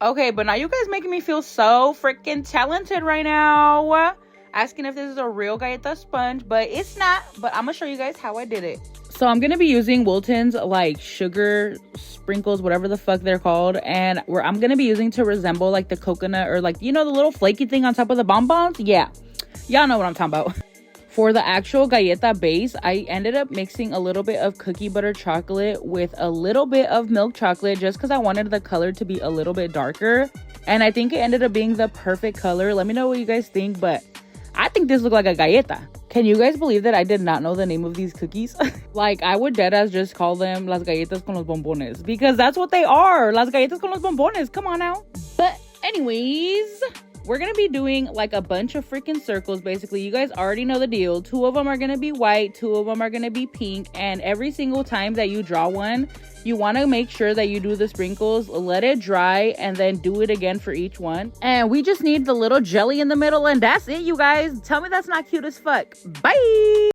Okay, but now you guys making me feel so freaking talented right now. Asking if this is a real Galleta sponge, but it's not. But I'm gonna show you guys how I did it. So I'm gonna be using Wilton's like sugar sprinkles, whatever the fuck they're called, and where I'm gonna be using to resemble like the coconut or like, you know, the little flaky thing on top of the bonbons. Yeah, y'all know what I'm talking about. For the actual Galleta base, I ended up mixing a little bit of cookie butter chocolate with a little bit of milk chocolate just because I wanted the color to be a little bit darker. And I think it ended up being the perfect color. Let me know what you guys think, but I think this looked like a Galleta. Can you guys believe that I did not know the name of these cookies? Like, I would deadass just call them Las Galletas con los Bombones because that's what they are. Las Galletas con los Bombones. Come on now. But anyways, we're gonna be doing like a bunch of freaking circles. Basically, you guys already know the deal. 2 of them are gonna be white, 2 of them are gonna be pink, and every single time that you draw one, you want to make sure that you do the sprinkles, let it dry, and then do it again for each one. And we just need the little jelly in the middle, and that's it, you guys. Tell me that's not cute as fuck. Bye.